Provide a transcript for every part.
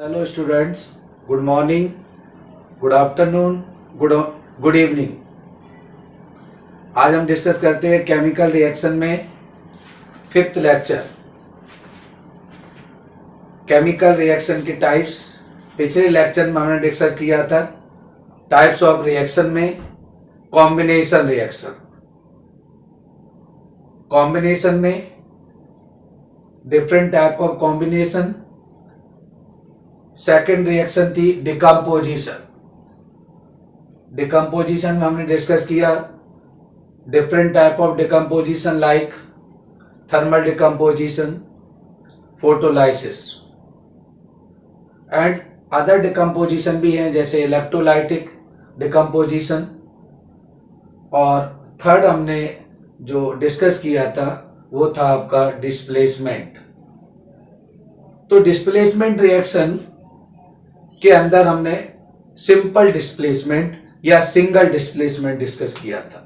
Hello students, good morning, good afternoon, good evening. आज हम discuss करते हैं केमिकल रिएक्शन में फिफ्थ लेक्चर, केमिकल रिएक्शन के टाइप्स। पिछले लेक्चर में हमने डिस्कस किया था टाइप्स ऑफ रिएक्शन में कॉम्बिनेशन रिएक्शन। कॉम्बिनेशन में different type of combination. Second reaction थी डिकम्पोजिशन। डिकम्पोजिशन में हमने डिस्कस किया different type of decomposition like thermal decomposition, photolysis and other decomposition भी हैं जैसे इलेक्ट्रोलाइटिक डिकम्पोजिशन। और थर्ड हमने जो डिस्कस किया था वो था आपका डिस्प्लेसमेंट। तो डिस्प्लेसमेंट रिएक्शन के अंदर हमने सिंपल डिस्प्लेसमेंट या सिंगल डिस्प्लेसमेंट डिस्कस किया था।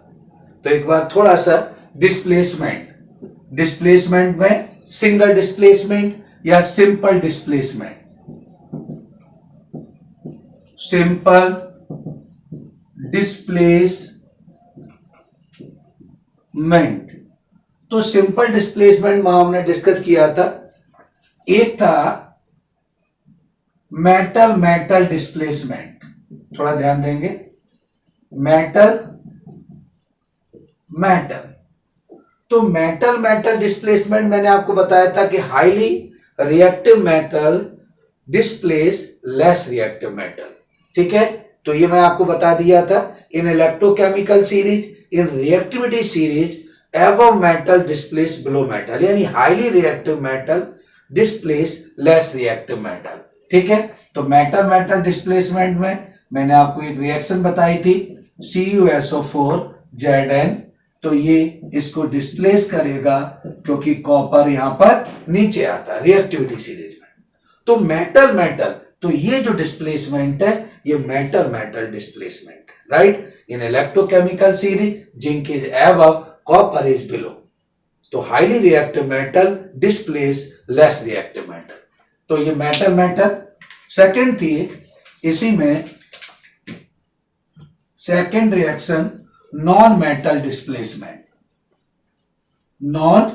तो एक बार थोड़ा सा डिस्प्लेसमेंट में सिंगल डिस्प्लेसमेंट या सिंपल डिस्प्लेसमेंट। सिंपल डिस्प्लेसमेंट, तो सिंपल डिस्प्लेसमेंट में हमने डिस्कस किया था, एक था मेटल मेटल डिस्प्लेसमेंट। थोड़ा ध्यान देंगे, मेटल मेटल। तो मेटल मेटल डिस्प्लेसमेंट मैंने आपको बताया था कि highly reactive metal displace less reactive metal. ठीक है, तो ये मैं आपको बता दिया था। In electrochemical series, in reactivity series, above metal displace below metal, यानी highly reactive metal displace less reactive metal. ठीक है, तो मेटल मेटल डिस्प्लेसमेंट में मैंने आपको एक रिएक्शन बताई थी CuSO4Zn। तो ये इसको डिस्प्लेस करेगा क्योंकि कॉपर यहां पर नीचे आता है रिएक्टिविटी सीरीज में। तो मेटल मेटल, तो ये जो डिस्प्लेसमेंट है ये मेटल मेटल डिस्प्लेसमेंट है, right. In electrochemical series zinc is above, copper is below. तो highly reactive metal displace less reactive metal. तो ये मेटल मेटल। सेकंड थी इसी में second reaction non metal displacement. Non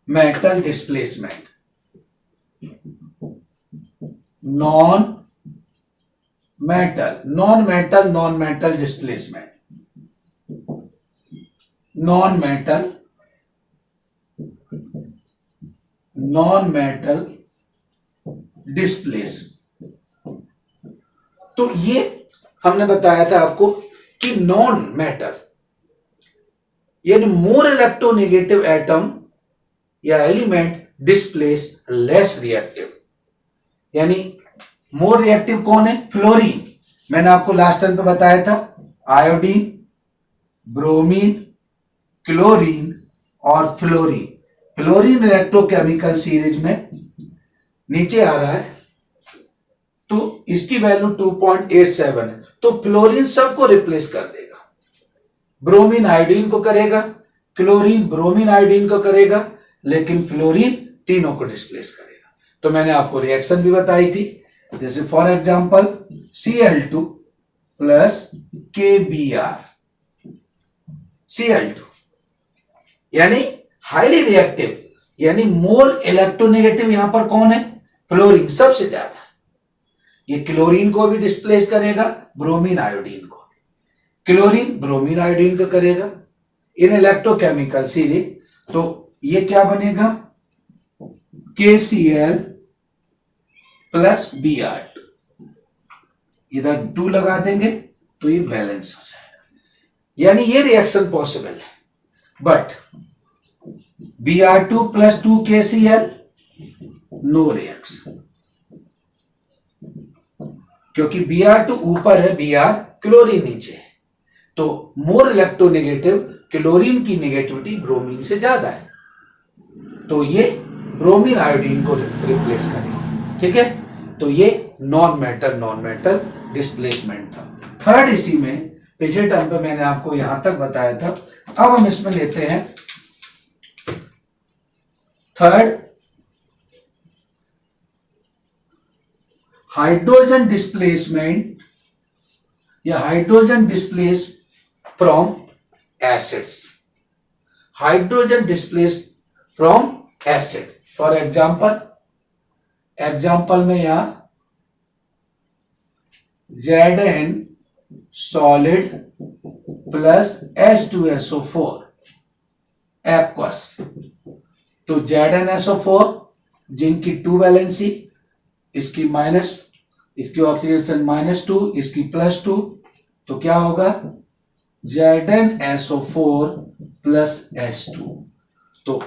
metal displacement, non metal non metal non metal displacement, non metal non metal displace. तो ये हमने बताया था आपको कि नॉन मेटल यानी मोर इलेक्ट्रोनेगेटिव एटम या एलिमेंट डिस्प्लेस लेस रिएक्टिव। यानी मोर रिएक्टिव कौन है? फ्लोरीन। मैंने आपको लास्ट टाइम पे बताया था आयोडीन, ब्रोमीन, क्लोरीन और फ्लोरीन। फ्लोरीन इलेक्ट्रोकेमिकल सीरीज में नीचे आ रहा है, तो इसकी वैल्यू 2.87 है। तो फ्लोरीन सबको रिप्लेस कर देगा। ब्रोमीन आयोडीन को करेगा, क्लोरीन ब्रोमीन आयोडीन को करेगा, लेकिन फ्लोरीन तीनों को डिस्प्लेस करेगा। तो मैंने आपको रिएक्शन भी बताई थी, जैसे for example Cl2 plus KBr, Cl2 यानी हाईली रिएक्टिव, यानी मोल इलेक्ट्रोनेगेटिव यहां पर कौन है? फ्लोरीन सबसे ज्यादा। ये क्लोरीन को भी डिस्प्लेस करेगा, ब्रोमीन आयोडीन को। क्लोरीन ब्रोमीन आयोडीन को करेगा इन इलेक्ट्रोकेमिकल सीरीज। तो ये क्या बनेगा? KCl plus Br2। इधर 2 लगा देंगे तो ये बैलेंस हो जाएगा, यानी ये रिएक्शन पॉसिबल है। But Br2 plus 2 KCl no reaction, क्योंकि Br2 ऊपर है, Br क्लोरीन नीचे है। तो मोर इलेक्ट्रोनेगेटिव क्लोरीन की नेगेटिविटी ब्रोमीन से ज्यादा है, तो ये ब्रोमीन आयोडीन को रिप्लेस करेगा। ठीक है, तो ये नॉन मेटल डिस्प्लेसमेंट था। थर्ड इसी में पिछले टर्म पे मैंने आपको यहां तक बताया था। अब हम इसमें लेते हैं थर्ड हाइड्रोजन डिस्प्लेसमेंट या hydrogen displace from acids, hydrogen displace from acid. For example में यहां Zn solid plus H2SO4 aqueous. तो ZnSO4 जिंक की 2 वैलेंसी, इसकी माइनस, इसकी ऑक्सीडेशन -2, इसकी +2, तो क्या होगा ZnSO4 प्लस H2। तो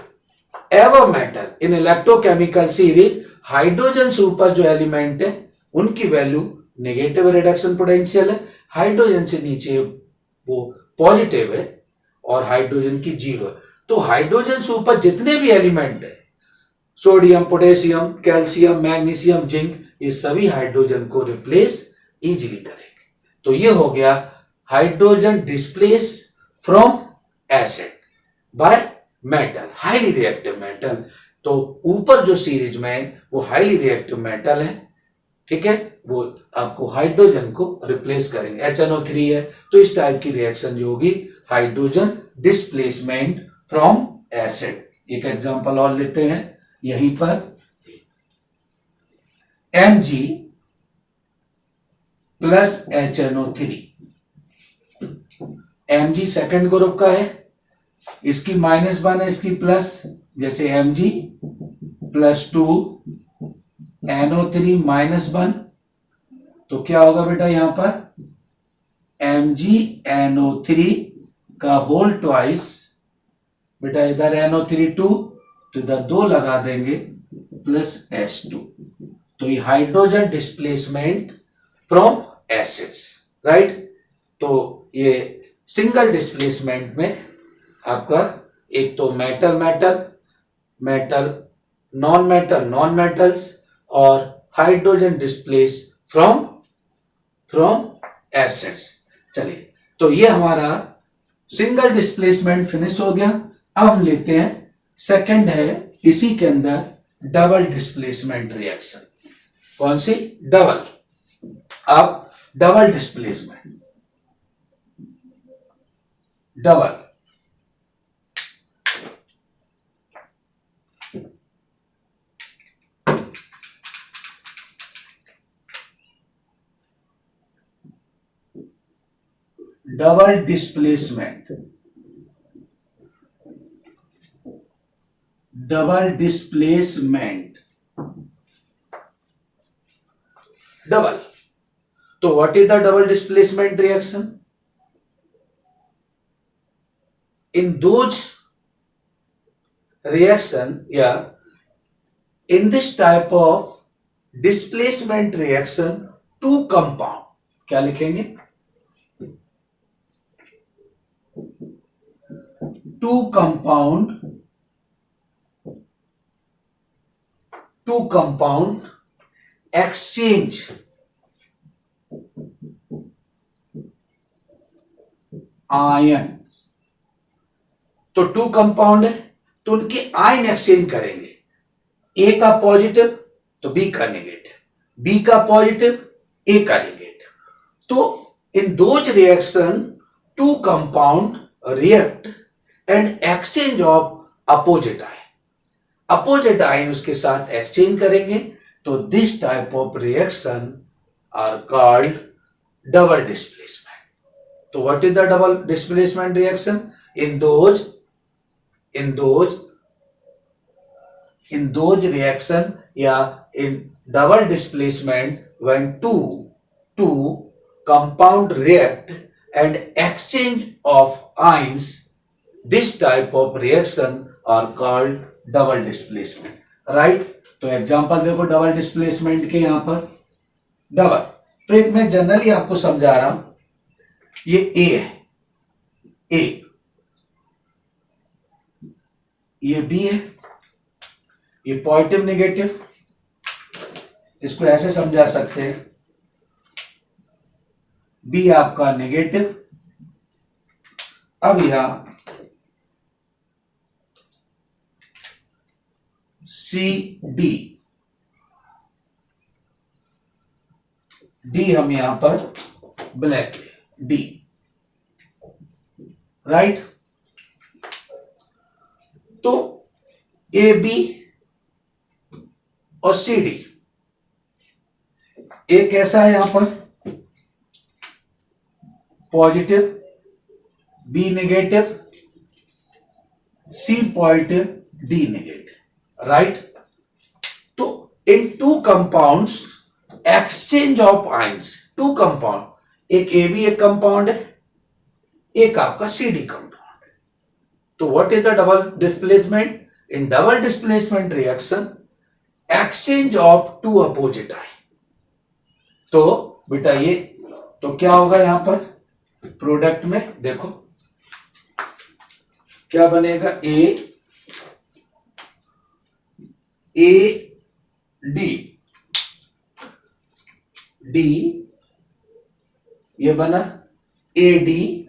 एवर मेटल इन इलेक्ट्रोकेमिकल सीरीज, हाइड्रोजन से ऊपर जो एलिमेंट है उनकी वैल्यू नेगेटिव रिडक्शन पोटेंशियल है, हाइड्रोजन से नीचे वो पॉजिटिव है और हाइड्रोजन की 0 है। तो हाइड्रोजन से ऊपर जितने भी एलिमेंट है, sodium, potassium, calcium, magnesium, zinc, ये सभी हाइड्रोजन को रिप्लेस इजीली करेंगे। तो ये हो गया hydrogen displace from acid by metal, highly reactive metal. तो ऊपर जो सीरीज में वो हाईली रिएक्टिव मेटल है, ठीक है, वो आपको हाइड्रोजन को रिप्लेस करेंगे। HNO3 है, तो इस टाइप की रिएक्शन जो होगी हाइड्रोजन डिस्प्लेसमेंट फ्रॉम एसिड। एक एग्जांपल और लेते हैं यहीं पर, Mg plus HNO3। Mg second group का है, इसकी -1 है, इसकी प्लस, जैसे Mg +2 NO3 -1, तो क्या होगा बेटा यहां पर MgNO3 का होल ट्वाइस, बेटा इधर NO3 2, तो इधर 2 लगा देंगे प्लस H2। तो ये hydrogen displacement from acids, right. तो ये सिंगल डिस्प्लेसमेंट में आपका एक तो metal metal, metal non metal non metals, और हाइड्रोजन डिस्प्लेस फ्रॉम एसिड्स। चलिए, तो ये हमारा सिंगल डिस्प्लेसमेंट फिनिश हो गया। अब हम लेते हैं सेकंड है इसी के अंदर डबल डिस्प्लेसमेंट रिएक्शन। कौन सी? डबल। अब double displacement, double double displacement, double displacement, double. तो what is the double displacement reaction? In those reaction, yeah, in this type of displacement reaction, two compound, क्या लिखेंगे? two compound exchange ions। तो to compound है, तो उनके ion exchange करेंगे। ए का positive तो बी का नेगेटिव, बी का पॉजिटिव ए का नेगेटिव। तो in those reaction two compound react and exchange of opposite ion, opposite ion उसके साथ एक्सचेंज करेंगे। तो this type of reaction are called double displacement. तो what is the double displacement reaction? in those reaction या in double displacement when two compound react and exchange of ions, this type of reaction are called double displacement, right। तो example देखो double displacement के यहां पर double. तो एक मैं generally आपको समझा रहा हूं, ये ए है, ए, ये बी है, ये पॉजिटिव नेगेटिव, इसको ऐसे समझा सकते हैं, बी आपका नेगेटिव। अब यहां सी डी, डी हम यहां पर ब्लैक ले, डी, राइट। तो ए बी और सी डी, ए कैसा है यहां पर positive, B negative, C positive, D negative, right. तो in two compounds exchange of ions, two compound, एक ए बी एक कंपाउंड है, एक आपका सी डी कंपाउंड है। तो what is the double displacement? In double displacement reaction exchange of two opposite ion. तो बेटा ये तो क्या होगा यहां पर प्रोडक्ट में, देखो क्या बनेगा, ए डी, डी ये बना A D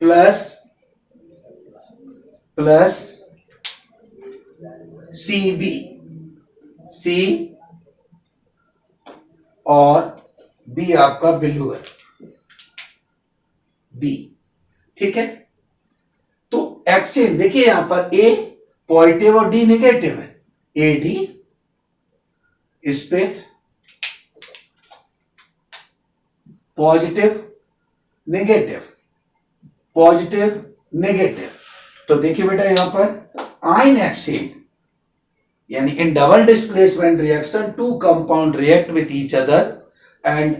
plus plus C B, C और बी आपका ब्लू है, बी, ठीक है। तो एक्सचेंज देखिए यहां पर ए पॉजिटिव और डी नेगेटिव है, ए डी इस पे पॉजिटिव नेगेटिव, पॉजिटिव नेगेटिव। तो देखिए बेटा यहां पर आयन एक्सचेंज, यानी in double displacement reaction two compound react with each other and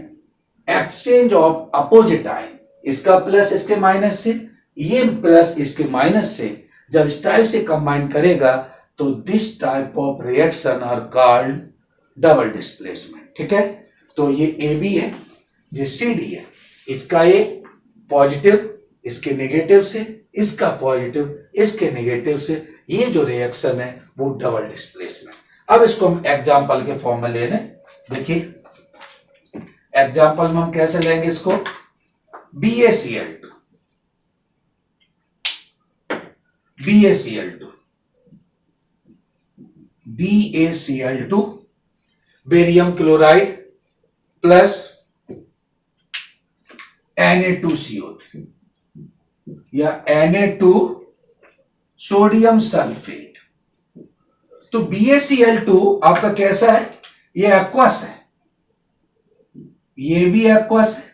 exchange of opposite ion, इसका प्लस इसके माइनस से, ये प्लस इसके माइनस से जब इस टाइप से कंबाइन करेगा तो this type of reaction are called double displacement, ठीक है। तो ये ए बी है, ये सी डी है, इसका ये पॉजिटिव इसके नेगेटिव से, इसका पॉजिटिव इसके नेगेटिव से, ये जो रिएक्शन है वो डबल डिस्प्लेसमेंट। अब इसको हम एग्जाम्पल के फॉर्म में ले लें। देखिए एग्जाम्पल में हम कैसे लेंगे इसको, BaCl2, BaCl2, BaCl2 barium chloride plus Na2CO3 या Na2 सोडियम सल्फेट। तो BaCl2 आपका कैसा है, ये एक्वस है, ये भी एक्वस है।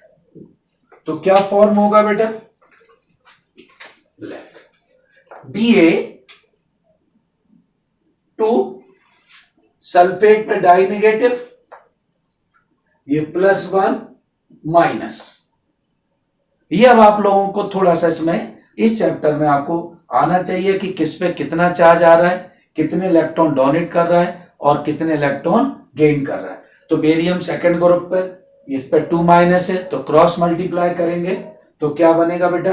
तो क्या फॉर्म होगा बेटा, ब्लैक, Ba2 सल्फेट पे डाई नेगेटिव, ये +1 माइनस। ये अब आप लोगों को थोड़ा सा इसमें इस चैप्टर में आपको आना चाहिए कि किस पे कितना चार्ज आ रहा है, कितने इलेक्ट्रॉन डोनेट कर रहा है और कितने इलेक्ट्रॉन गेन कर रहा है। तो बेरियम सेकंड ग्रुप पे, इस पे 2 माइनस है तो क्रॉस मल्टीप्लाई करेंगे तो क्या बनेगा बेटा,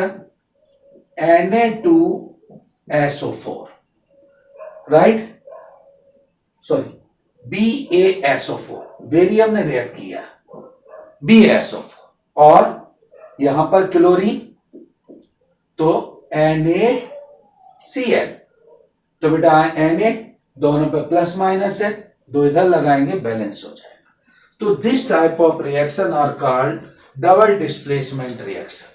Na2SO4, right, sorry BaSO4, barium ने रिएक्ट किया BaSO4 और यहां पर क्लोरीन तो NaCl। तो बेटा Na दोनों पे प्लस माइनस है, दो इधर लगाएंगे बैलेंस हो जाएगा। तो this type of reaction are called double displacement reaction,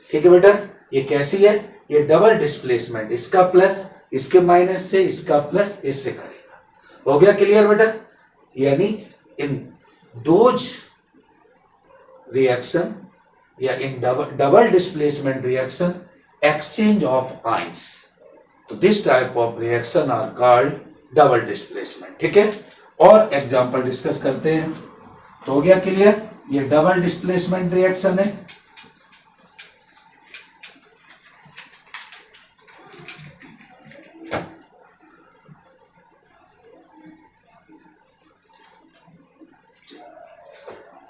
ठीक है बेटा। ये कैसी है, ये डबल डिस्प्लेसमेंट, इसका प्लस इसके माइनस से, इसका प्लस इससे करेगा। हो गया क्लियर बेटा। यानी इन दोज रिएक्शन या in double displacement reaction exchange of ions, तो this type of reaction are called double displacement, ठीक है। और एग्जांपल डिस्कस करते हैं। तो हो गया क्लियर, ये डबल डिस्प्लेसमेंट रिएक्शन है।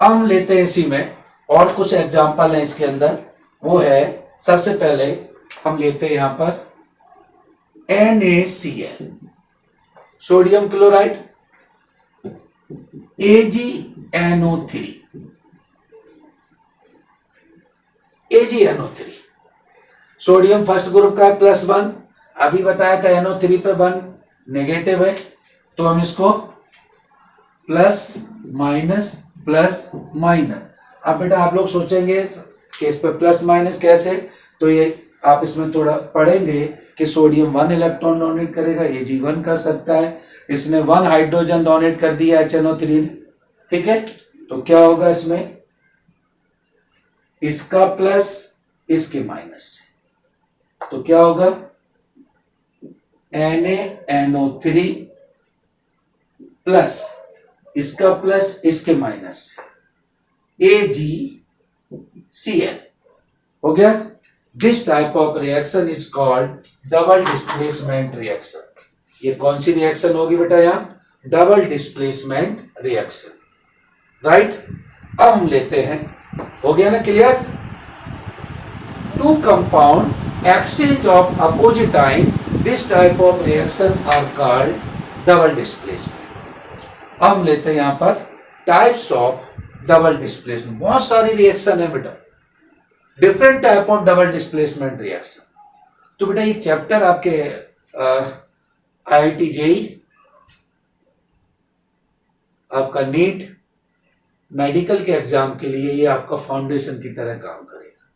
हम लेते हैं इसी में और कुछ एग्जांपल है इसके अंदर, वो है सबसे पहले हम लेते हैं यहां पर NaCl sodium chloride, AgNO3, AgNO3 sodium first group का है +1, अभी बताया था NO3 पे 1 नेगेटिव है तो हम इसको प्लस माइनस प्लस माइनस। अब बेटा आप लोग सोचेंगे कि इस पर प्लस माइनस कैसे, तो ये आप इसमें थोड़ा पढ़ेंगे कि सोडियम 1 इलेक्ट्रॉन डोनेट करेगा, Ag1 कर सकता है, इसने 1 हाइड्रोजन डोनेट कर दिया HNO3 ने, ठीक है। तो क्या होगा इसमें, इसका प्लस इसके माइनस से, तो क्या होगा NaNO3 प्लस इसका प्लस इसके माइनस से AgCl हो गया। This type of reaction is called double displacement reaction. ये कौन सी रिएक्शन होगी बेटा, यहां डबल डिस्प्लेसमेंट रिएक्शन, राइट। अब हम लेते हैं, हो गया ना clear. Two compound exchange of opposite ion, this type of reaction are called double displacement. अब हम लेते हैं यहां पर टाइप्स ऑफ डबल डिस्प्लेसमेंट। बहुत सारी रिएक्शन है बेटा, different type of double displacement reaction. तो बेटा ये चैप्टर आपके IIT JEE, आपका नीट, मेडिकल के एग्जाम के लिए ये आपका फाउंडेशन की तरह काम करेगा।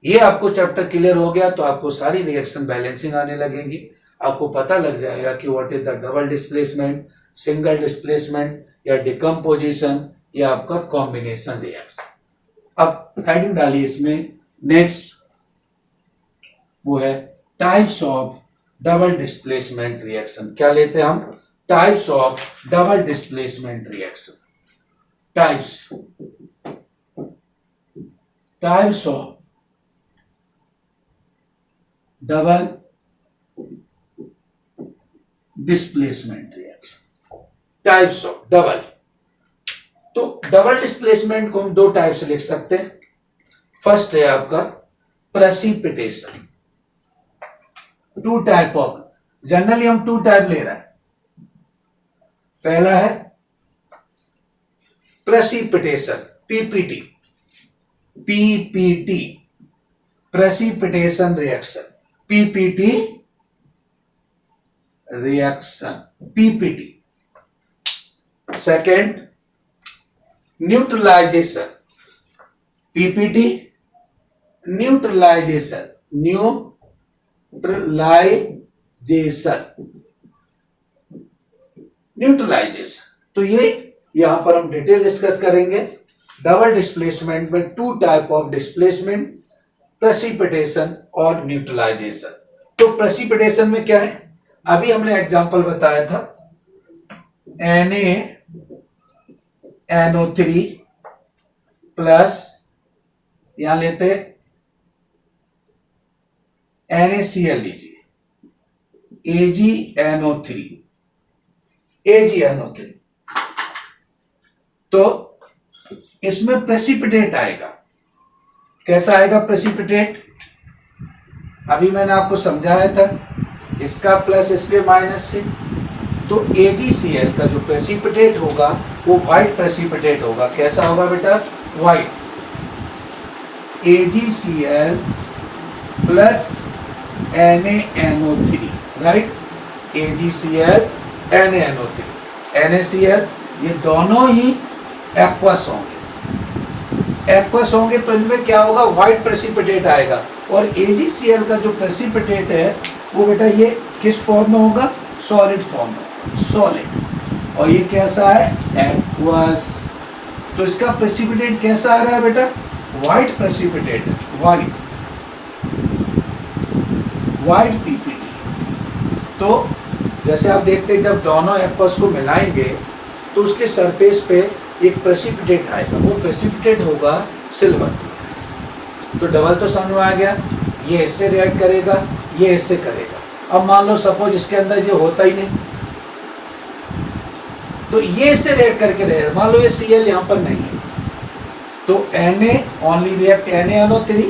ये आपको चैप्टर क्लियर हो गया तो आपको सारी रिएक्शन बैलेंसिंग आने लगेगी, आपको पता लग जाएगा कि what is the double displacement, single displacement या डिकम्पोजिशन या आपका कॉम्बिनेशन रिएक्शन। अब हेडिंग डालिए इसमें, नेक्स्ट वो है types of double displacement reaction. क्या लेते हैं हम, types of double displacement reaction. Types of double displacement reaction, types of double. तो डबल डिस्प्लेसमेंट को हम दो टाइप से लिख सकते हैं। फर्स्ट है आपका precipitation, two type of, generally हम टू टाइप ले रहे हैं। पहला है precipitation, PPT, precipitation reaction, PPT reaction, PPT. Second neutralisation, PPT neutralisation, neutralisation. तो ये यहां पर हम डिटेल डिस्कस करेंगे। डबल डिस्प्लेसमेंट में two type of displacement, precipitation और न्यूट्रलाइजेशन। तो प्रेसिपिटेशन में क्या है, अभी हमने एग्जांपल बताया था, NaNO3 प्लस यहां लेते NaCl लीजिए, AgNO3, तो इसमें प्रेसिपिटेट आएगा। कैसा आएगा प्रेसिपिटेट, अभी मैंने आपको समझाया था, इसका प्लस इसके माइनस से। तो AgCl का जो प्रेसिपिटेट होगा वो व्हाइट प्रेसिपिटेट होगा। कैसा होगा बेटा, white. AgCl plus NaNO3, right, AgCl NaNO3, NaCl, ये दोनों ही एक्वस होंगे, तो इनमें क्या होगा, व्हाइट प्रेसिपिटेट आएगा। और AgCl का जो प्रेसिपिटेट है वो बेटा ये किस फॉर्म में होगा, सॉलिड फॉर्म में, सॉलिड। और ये कैसा है, एक्वस। तो इसका प्रेसिपिटेट कैसा आ रहा है बेटा, व्हाइट प्रेसिपिटेट, व्हाइट पीपीटी। तो जैसे आप देखते हैं जब दोनों एक्वस को मिलाएंगे तो उसके सरफेस पे एक प्रेसिपिटेट आएगा, वो प्रेसिपिटेट होगा सिल्वर। तो डबल तो समझ में आ गया, ये इससे रिएक्ट करेगा, ये इससे करेगा। अब मान लो सपोज इसके अंदर ये होता ही नहीं, तो ये इससे रिएक्ट करके रहेगा। मान लो ये Cl यहां पर नहीं है, तो Na only react NaNO3,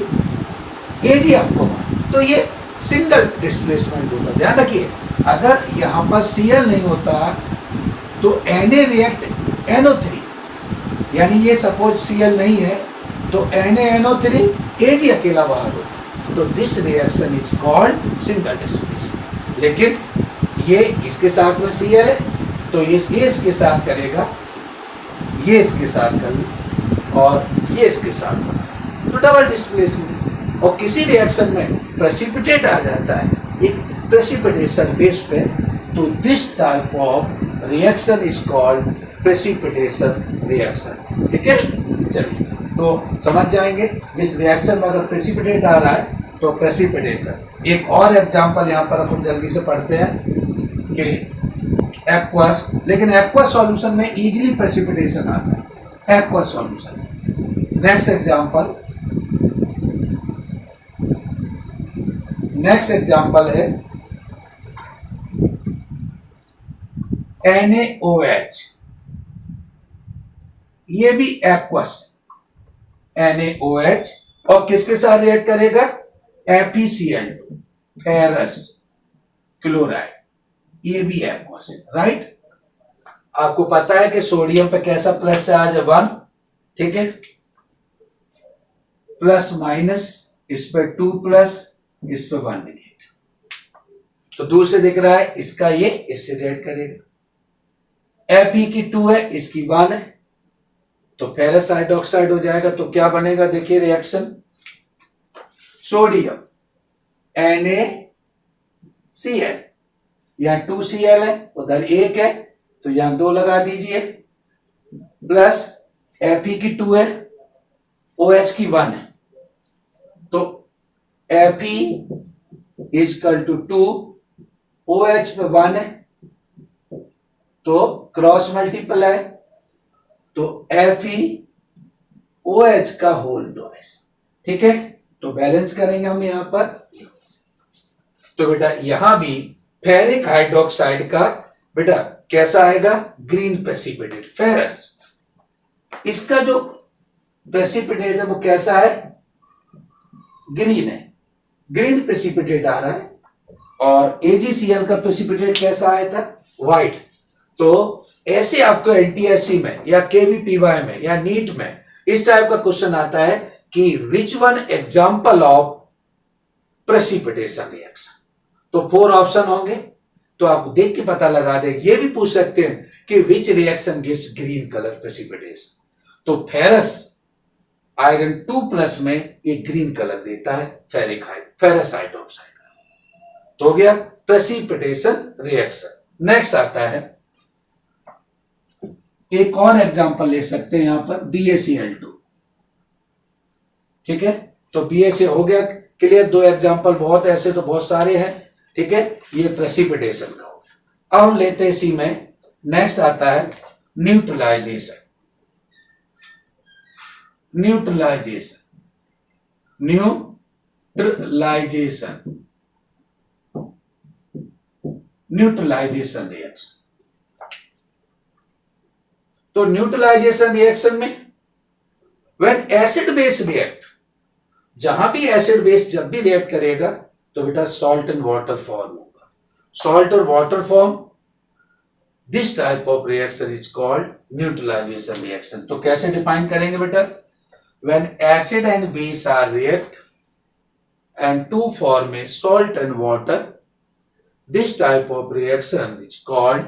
Ag आपको मान, तो ये सिंगल डिस्प्लेसमेंट होता। ध्यान रखिए, अगर यहां पर Cl नहीं होता तो Na रिएक्ट NO3, यानी ये सपोज Cl नहीं है तो NaNO3, Ag अकेला बाहर हो, तो this reaction is called single displacement. लेकिन ये इसके साथ में Cl है तो ये इसके साथ करेगा, ये इसके साथ कर ली और ये इसके साथ बनाया, तो डबल डिस्प्लेसमेंट। और किसी रिएक्शन में प्रेसिपिटेट आ जाता है एक प्रेसिपिटेशन बेस पे, तो this type of reaction is called precipitation reaction. ठीक है, चलिए तो समझ जाएंगे जिस रिएक्शन में अगर प्रेसिपिटेट आ रहा है तो प्रेसिपिटेशन। एक और एग्जांपल यहाँ पर अपन जल्दी से पढ़ते हैं कि एक्वस, लेकिन एक्वस सॉल्यूशन में इजीली प्रेसिपिटेशन आता है, एक्वस सॉल्यूशन। नेक्स्ट एग्जांपल है NaOH, ये भी एक्वस NaOH, और किसके साथ रिएक्ट करेगा? FeCl2, फेरस क्लोराइड, ये भी एक्वस है, राइट। आपको पता है कि सोडियम पे कैसा प्लस चार्ज है? 1, ठीक है, प्लस माइनस, इस पे 2 प्लस, इस पे 1 नेगेटिव। तो दूर से दिख रहा है इसका ये इससे रिएक्ट करेगा। Fe की 2 है, इसकी 1 है, तो फेरस हाइड्रोक्साइड हो जाएगा। तो क्या बनेगा? देखिए रिएक्शन, सोडियम NaCl, यहां 2Cl है, उधर 1 है, तो यहां 2 लगा दीजिए, प्लस Fe की 2 है, OH की 1 है, तो Fe इजकल टू 2, OH पे 1 है, तो क्रॉस मल्टीप्लाई, तो FeOH का होल ट्वाइस। ठीक है, तो बैलेंस करेंगे हम यहां पर। तो बेटा यहां भी फेरिक हाइड्रोक्साइड का बेटा कैसा आएगा? Green precipitate, ferrous. इसका जो प्रेसिपिटेट है वो कैसा है? ग्रीन है, ग्रीन प्रेसिपिटेट आ रहा है। और AgCl का प्रेसिपिटेट कैसा आया था? व्हाइट। तो ऐसे आपको NTSC में या KVPY में या नीट में इस टाइप का क्वेश्चन आता है कि which one example of precipitation reaction, तो 4 ऑप्शन होंगे, तो आप देख के पता लगा दे। ये भी पूछ सकते हैं कि which reaction gives green colour precipitation, तो फेरस आयरन 2 प्लस में ये ग्रीन कलर देता है, फेरस हाइड्रोक्साइड। तो हो गया प्रेसिपिटेशन रिएक्शन। नेक्स्ट आता है, एक और एग्जांपल ले सकते हैं यहां पर, BaCl2। ठीक है, तो BaC हो गया क्लियर। 2 एग्जांपल, बहुत ऐसे तो बहुत सारे हैं। ठीक है, ये प्रेसिपिटेशन का हो गया। अब हम लेते हैं इसी में, नेक्स्ट आता है न्यूट्रलाइजेशन। Neutralisation reaction. तो न्यूट्रलाइजेशन रिएक्शन में व्हेन एसिड बेस रिएक्ट, जहां भी एसिड बेस जब भी रिएक्ट करेगा तो बेटा सॉल्ट एंड वाटर फॉर्म होगा, सॉल्ट और water form. This type of reaction is called neutralisation reaction. तो कैसे डिफाइन करेंगे बेटा? When acid and base are react and to form a salt and water, this type of reaction is called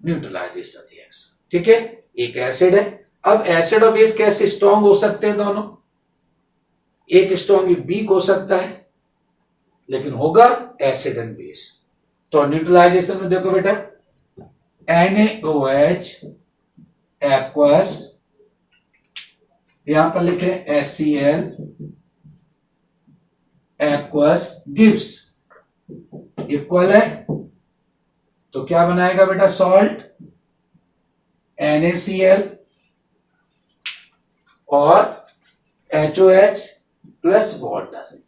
neutralisation reaction. ठीक है, एक acid है। अब acid और बेस कैसे स्ट्रॉन्ग हो सकते हैं? दोनों, एक स्ट्रॉन्ग वीक हो सकता है, लेकिन होगा एसिड एंड बेस। तो न्यूट्रलाइजेशन में देखो बेटा, NaOH एक्वस, यहां पर लिखे HCl एक्वस गिव्स इक्वल है, तो क्या बनाएगा बेटा? सॉल्ट NaCl और HOH प्लस वाटर।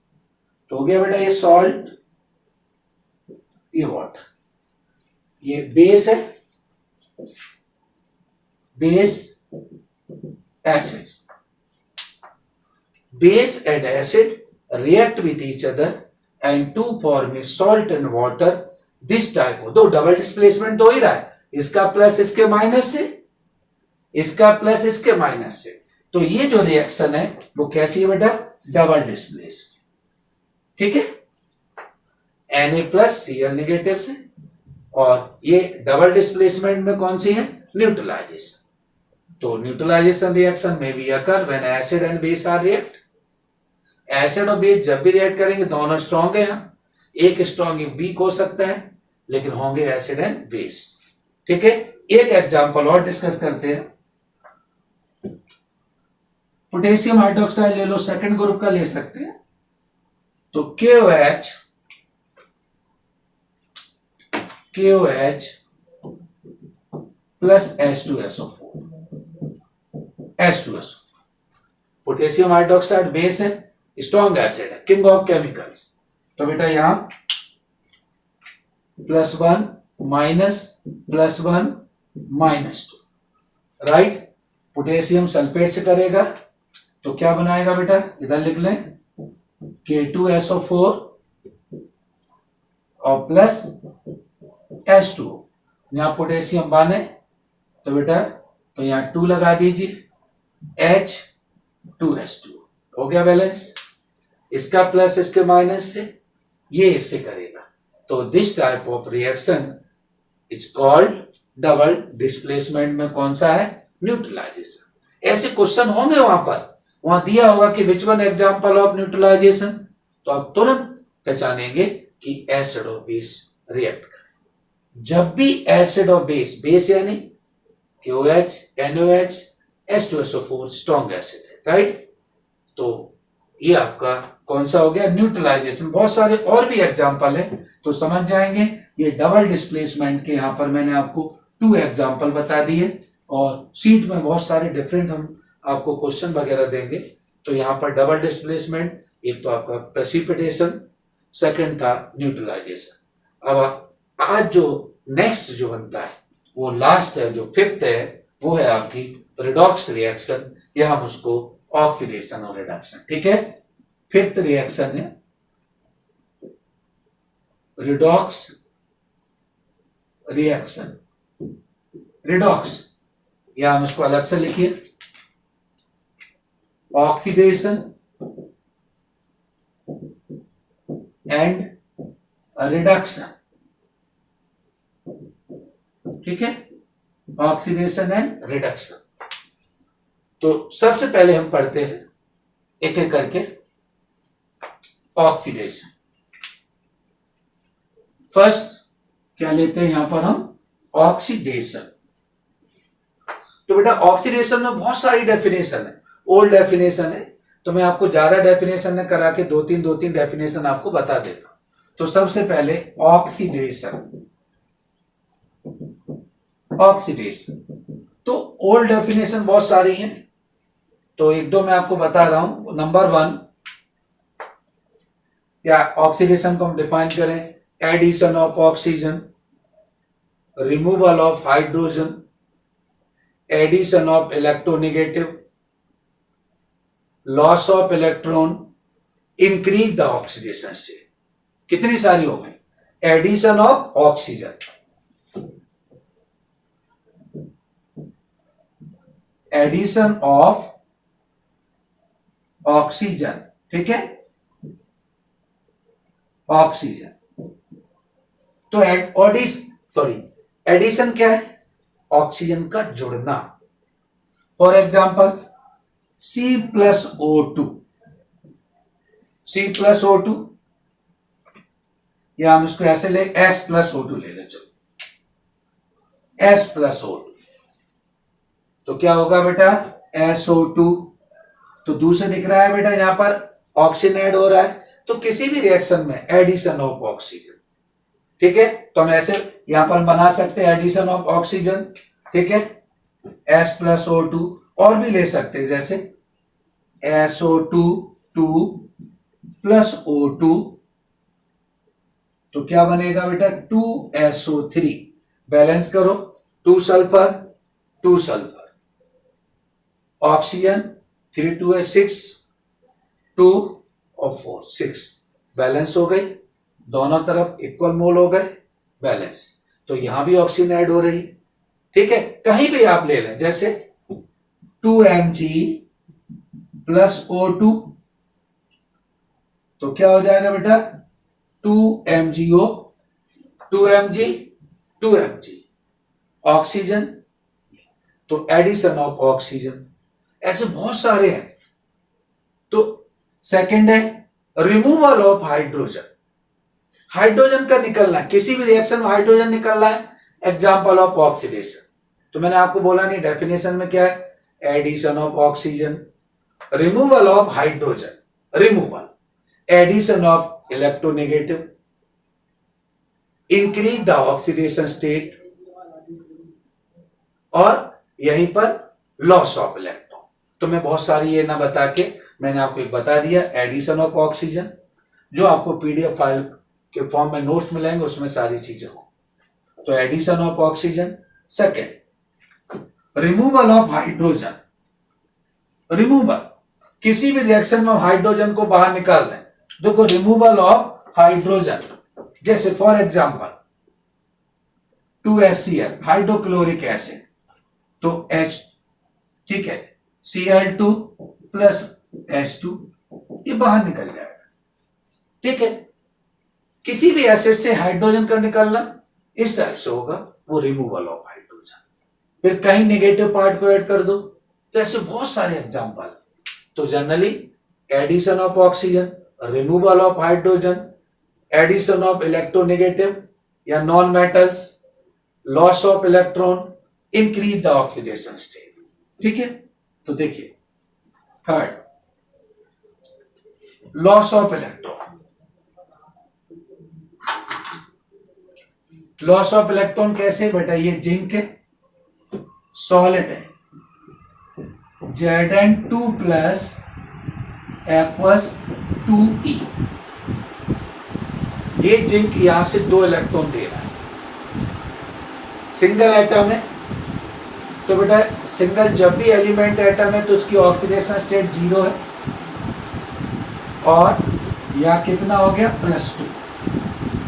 तो हो गया बेटा ये सॉल्ट, ये वाटर, ये बेस है, base acid. Base and acid react with each other and to form a salt and water, this type of, दो डबल डिस्प्लेसमेंट हो ही रहा है, इसका प्लस इसके माइनस से, इसका प्लस इसके माइनस से। तो ये जो रिएक्शन है वो कैसी है बेटा? Double displacement. ठीक है, Na प्लस Cl नेगेटिव से, और ये डबल डिस्प्लेसमेंट में कौन सी है? न्यूट्रलाइजेशन। तो न्यूट्रलाइजेशन रिएक्शन में भी occur when acid and base are react. Acid और बेस जब भी रिएक्ट करेंगे दोनों स्ट्रॉन्ग है, एक स्ट्रॉन्ग एक वीक हो सकता है, लेकिन होंगे एसिड एंड बेस। ठीक है, एक एग्जांपल और डिस्कस करते हैं। पोटेशियम हाइड्रोक्साइड ले लो, सेकंड ग्रुप का ले सकते हैं। तो KOH plus H2SO4 potassium hydroxide base है, स्ट्रॉन्ग एसिड है, किंग ऑफ केमिकल्स। तो बेटा यहां +1 +1 -2, राइट। पोटेशियम सल्फेट से करेगा तो क्या बनाएगा बेटा, इधर लिख लें K2SO4 और प्लस H2। यहां पोटेशियम बने तो बेटा तो यहां 2 लगा दीजिए, H2S2 हो गया बैलेंस। इसका प्लस इसके माइनस से, ये इससे करेगा। तो this type of reaction is called double displacement में कौन सा है, न्यूट्रलाइजेशन। ऐसे क्वेश्चन होंगे वहां दिया होगा कि which one example of neutralisation, तो आप तुरंत पहचानेंगे कि एसिड और बेस रिएक्ट करें। जब भी एसिड और बेस यानी KOH NOH H2SO4 strong acid है, राइट। तो ये आपका कौन सा हो गया, न्यूट्रलाइजेशन। बहुत सारे और भी एग्जांपल है तो समझ जाएंगे। ये डबल डिस्प्लेसमेंट के यहां पर मैंने आपको 2 एग्जांपल बता दिए, और सीट में बहुत सारे डिफरेंट हम आपको क्वेश्चन वगैरह देंगे। तो यहाँ पर डबल डिस्प्लेसमेंट, एक तो आपका प्रेसिपिटेशन, सेकंड था न्यूट्रलाइजेशन। अब आज जो नेक्स्ट जो बनता है वो लास्ट है, जो 5th है, वो है आपकी रिडॉक्स रिएक्शन, या हम उसको ऑक्सीडेशन और रिडक्शन। ठीक है, 5th रिएक्शन है रिडॉक्स रिएक्शन। रिडॉक्स या हम इसको अलग से लिखिए ऑक्सीडेशन एंड रिडक्शन। ठीक है, ऑक्सीडेशन एंड रिडक्शन। तो सबसे पहले हम पढ़ते हैं एक एक करके ऑक्सीडेशन। फर्स्ट क्या लेते हैं यहां पर हम, ऑक्सीडेशन। तो बेटा ऑक्सीडेशन में बहुत सारी डेफिनेशन है, ओल्ड डेफिनेशन है, तो मैं आपको ज्यादा डेफिनेशन न करा के दो तीन डेफिनेशन आपको बता देता हूं। तो सबसे पहले ऑक्सीडेशन। तो ओल्ड डेफिनेशन बहुत सारी हैं, तो एक दो मैं आपको बता रहा हूं। नंबर 1, या ऑक्सीडेशन को हम डिफाइन करें, addition of oxygen, removal of hydrogen, addition of electronegative, loss of electron, increase the oxidation state. कितनी सारी हो गई, addition of oxygen, addition of oxygen, ठीक है, ऑक्सीजन। तो एडिशन क्या है, ऑक्सीजन का जुड़ना। फॉर एग्जाम्पल C+O2, C+O2, या हम इसको ऐसे ले S+O2 ले ले, चलो S+O2। तो क्या होगा बेटा, SO2। तो दूसरे दिख रहा है बेटा, यहां पर ऑक्सीजन ऐड हो रहा है, तो किसी भी रिएक्शन में एडिशन ऑफ ऑक्सीजन। ठीक है, तो हम ऐसे यहां पर बना सकते हैं एडिशन ऑफ ऑक्सीजन। ठीक है, S+O2, और भी ले सकते हैं जैसे SO2 2 + O2, तो क्या बनेगा बेटा 2SO3। बैलेंस करो, 2 सल्फर 2 सल्फर, ऑक्सीजन 3 2 6 2 और 4 6, बैलेंस हो गई, दोनों तरफ इक्वल मोल हो गए, बैलेंस। तो यहां भी ऑक्सीजन ऐड हो रही। ठीक है, कहीं भी आप ले लें, जैसे 2Mg + O2, तो क्या हो जाएगा बेटा 2MgO, 2Mg 2Mg, ऑक्सीजन तो एडिशन ऑफ ऑक्सीजन, ऐसे बहुत सारे हैं। तो सेकंड है रिमूवल ऑफ हाइड्रोजन, हाइड्रोजन का निकलना है, किसी भी रिएक्शन में हाइड्रोजन निकलना है, एग्जाम्पल ऑफ ऑक्सीडेशन। तो मैंने आपको बोला नहीं डेफिनेशन में क्या है, addition of oxygen, removal of hydrogen, removal, addition of electronegative, increase the oxidation state, और यहीं पर लॉस ऑफ इलेक्ट्रॉन। तो मैं बहुत सारी ये ना बता के मैंने आपको एक बता दिया, एडिशन ऑफ ऑक्सीजन, जो आपको पीडीएफ फाइल के फॉर्म में नोट्स मिलेंगे, उसमें सारी चीजें हो। तो addition of oxygen. Second removal of hydrogen, removal, किसी भी रिएक्शन में हाइड्रोजन को बाहर निकाल दें। देखो रिमूवल ऑफ हाइड्रोजन, जैसे for example 2HCl hydrochloric acid, तो H, ठीक है, Cl2 प्लस H2, ये बाहर निकल जाएगा। ठीक है, किसी भी एसिड से हाइड्रोजन का निकलना इस टाइप से होगा, वो रिमूवल ऑफ हाइड्रोजन। फिर कहीं नेगेटिव पार्ट को ऐड कर दो, तो ऐसे बहुत सारे एग्जांपल। तो generally addition of oxygen, removal of hydrogen, addition of electronegative या non metals, loss of electron, increase the oxidation state. ठीक है, तो देखिए third loss of electron, loss of electron कैसे बेटा, ये जिंक है, सॉलिड है, Zn2 प्लस एक्वस 2e, ये जिंक यहां से 2 इलेक्ट्रॉन दे रहा है, सिंगल एटम है। तो बेटा सिंगल जब भी एलिमेंट एटम है तो उसकी ऑक्सीडेशन स्टेट 0 है, और या कितना हो गया +2।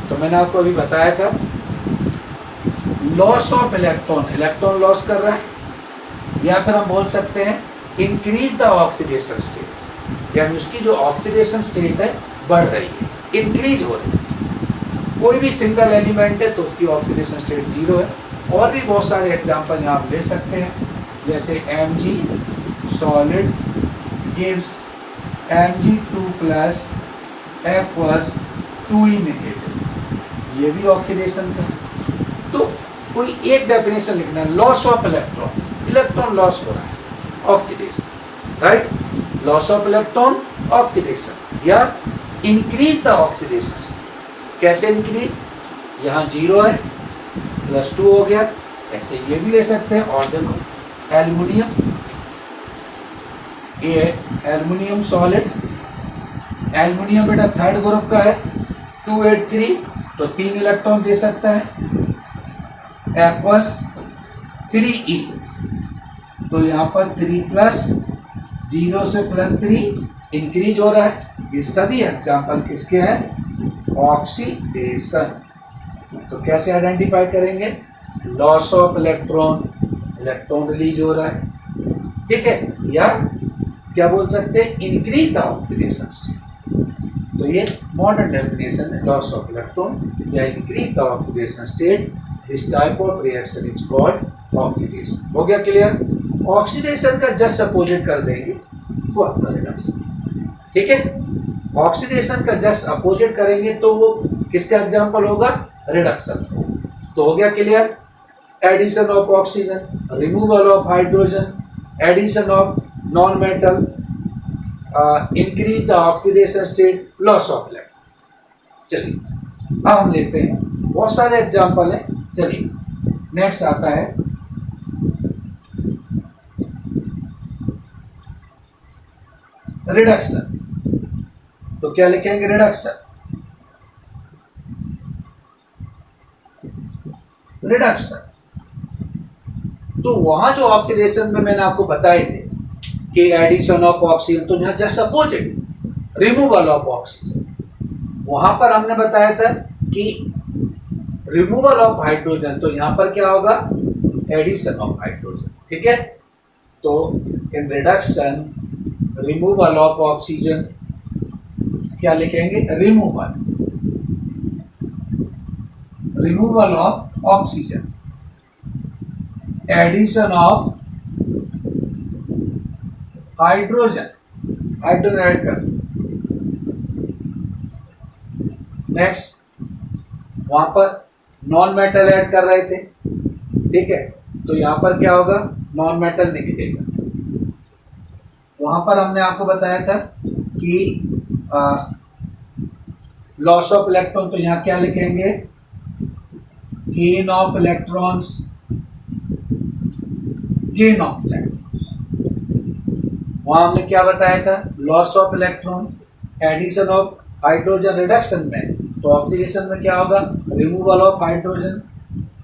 तो मैंने आपको अभी बताया था loss of electron, electron loss कर रहा है, या फिर हम बोल सकते हैं इंक्रीज द ऑक्सीडेशन स्टेट, यानी उसकी जो ऑक्सीडेशन स्टेट है बढ़ रही है, इंक्रीज हो रही है। कोई भी सिंगल एलिमेंट है तो उसकी ऑक्सीडेशन स्टेट 0 है। और भी बहुत सारे एग्जांपल यहाँ आप ले सकते हैं, जैसे Mg solid gives Mg2 plus aqueous 2e negative, ये भी ऑक्सीडेशन का। तो कोई एक डेफिनेशन लिखना है, loss of electron, electron loss हो रहा है, oxidation, right, loss of electron oxidation, या इंक्रीज द ऑक्सीडेशन स्टेट। कैसे इंक्रीज, यहाँ 0 है, +2 हो गया, ऐसे ये भी ले सकते हैं। और देखो एल्युमिनियम, ये एल्युमिनियम सॉलिड, एल्युमिनियम बेटा थर्ड ग्रुप का है, 283, तो 3 इलेक्ट्रॉन दे सकता है, एक्वस 3e, तो यहाँ पर 3 प्लस 0 से +3 इंक्रीज हो रहा है। ये सभी एग्जाम्पल किसके हैं, ऑक्सीडेशन। तो कैसे आइडेंटिफाई करेंगे, loss of electron, electron release हो रहा है, ठीक है, या क्या बोल सकते हैं, इंक्रीज द ऑक्सीडेशन स्टेट। तो ये मॉडर्न डेफिनेशन है, लॉस ऑफ इलेक्ट्रॉन या increase the oxidation state, this type of reaction is called oxidation. हो गया क्लियर। ऑक्सीडेशन का जस्ट अपोजिट कर देंगे वो आपका रिडक्शन, ठीक है, ऑक्सीडेशन का जस्ट अपोजिट करेंगे तो वो किसका एग्जाम्पल होगा, रिडक्शन। तो हो गया clear, addition of oxygen, removal of hydrogen, addition of non metal, increase the oxidation state, loss of electron. चलिए अब हम लेते हैं, बहुत सारे एग्जाम्पल हैं। चलिए नेक्स्ट आता है रिडक्शन। तो क्या लिखेंगे, रिडक्शन, रिडक्शन। तो वहां जो ऑक्सीडेशन में मैंने आपको बताए थे कि एडिशन ऑफ ऑक्सीजन, तो यहाँ just opposite removal of oxygen. वहां पर हमने बताया था कि रिमूवल ऑफ हाइड्रोजन, तो यहाँ पर क्या होगा, एडिशन ऑफ हाइड्रोजन, ठीक है। तो in reduction removal of oxygen क्या लिखेंगे, removal, removal of oxygen, addition of hydrogen, hydrogen add कर। नेक्स्ट, वहां पर नॉन मेटल ऐड कर रहे थे, ठीक है, तो यहां पर क्या होगा, नॉन मेटल निकलेगा। वहां पर हमने आपको बताया था कि लॉस ऑफ इलेक्ट्रॉन, तो यहां क्या लिखेंगे, gain of electrons, gain of electron. वहां हमने क्या बताया था, loss of electron, addition of hydrogen, reduction में, तो ऑक्सीडेशन में क्या होगा, रिमूवल ऑफ हाइड्रोजन,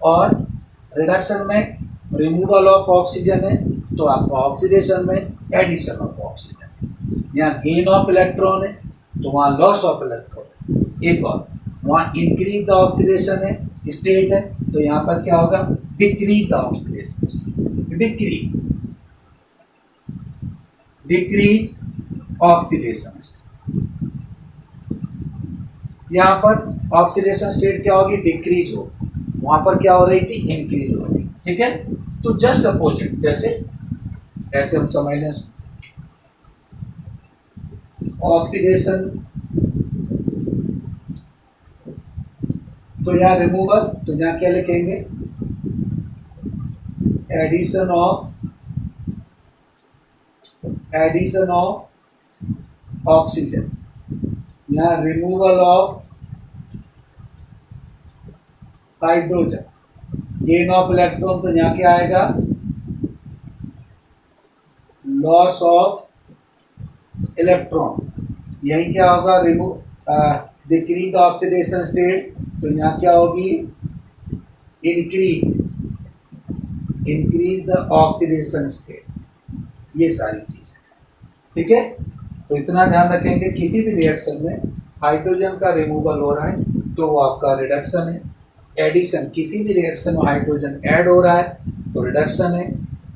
और रिडक्शन में रिमूवल ऑफ ऑक्सीजन है, तो आपका ऑक्सीडेशन में एडिशन ऑफ ऑक्सीजन। यहाँ गेन ऑफ इलेक्ट्रॉन है तो वहाँ लॉस ऑफ इलेक्ट्रॉन है। एक और, वहाँ इंक्रीज द ऑक्सीडेशन है, स्टेट है, तो यहाँ पर क्या होगा, decrease the oxidation state, decrease oxidation state. यहाँ पर ऑक्सीडेशन स्टेट क्या होगी, डिक्रीज हो, वहां पर क्या हो रही थी, इंक्रीज हो रही, ठीक है। तो जस्ट अपोजिट, जैसे ऐसे हम समझ लें, ऑक्सीडेशन, तो यहाँ रिमूवल, तो यहाँ क्या लिखेंगे, एडिशन ऑफ ऑक्सीजन, यहाँ removal of hydrogen, gain of electron, तो यहाँ क्या आएगा, लॉस ऑफ इलेक्ट्रॉन, यही क्या होगा, डिक्रीज ऑक्सीडेशन स्टेट, तो यहाँ क्या होगी, इंक्रीज द ऑक्सीडेशन स्टेट, ये सारी चीजें, ठीक है। तो इतना ध्यान रखेंगे, किसी भी रिएक्शन में हाइड्रोजन का रिमूवल हो रहा है तो वो आपका रिडक्शन है, एडिशन, किसी भी रिएक्शन में हाइड्रोजन ऐड हो रहा है तो रिडक्शन है,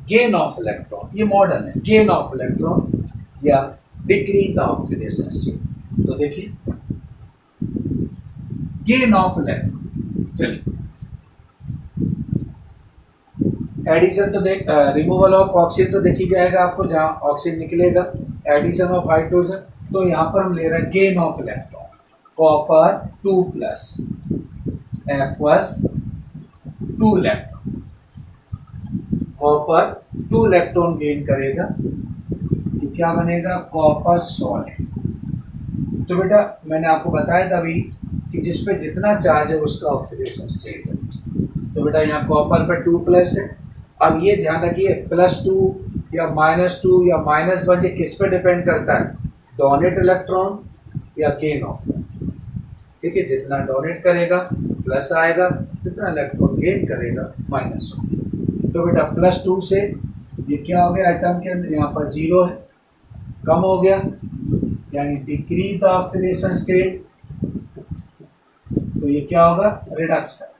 गेन ऑफ इलेक्ट्रॉन, ये मॉडर्न है, गेन ऑफ इलेक्ट्रॉन या डिक्रीज द ऑक्सीडेशन स्टेट। तो देखिए, गेन ऑफ इलेक्ट्रॉन, चलिए, एडिशन तो देख, रिमूवल ऑफ ऑक्सीजन तो देखी जाएगा आपको, जहां ऑक्सीजन निकलेगा, एडिशन ऑफ हाइड्रोजन, तो यहां पर हम ले रहे हैं gain of electron, copper 2+, aqueous 2 electron, copper 2 electron gain करेगा, तो क्या बनेगा, कॉपर सॉलिड। तो बेटा मैंने आपको बताया था अभी कि जिस पे जितना चार्ज है उसका ऑक्सीडेशन स्टेट है, तो बेटा यहाँ कॉपर पे 2+ है। अब ये ध्यान रखिए, +2 या -2 या -1 ये किस पे डिपेंड करता है, डोनेट इलेक्ट्रॉन या गेन ऑफ इलेक्ट्रॉन, ठीक है, जितना डोनेट करेगा प्लस आएगा, जितना इलेक्ट्रॉन गेन करेगा -1। तो बेटा +2 से ये क्या हो गया, एटम के अंदर यहाँ पर 0 है, कम हो गया, यानी डिक्रीज द ऑक्सीडेशन स्टेट, तो ये क्या होगा, रिडक्शन,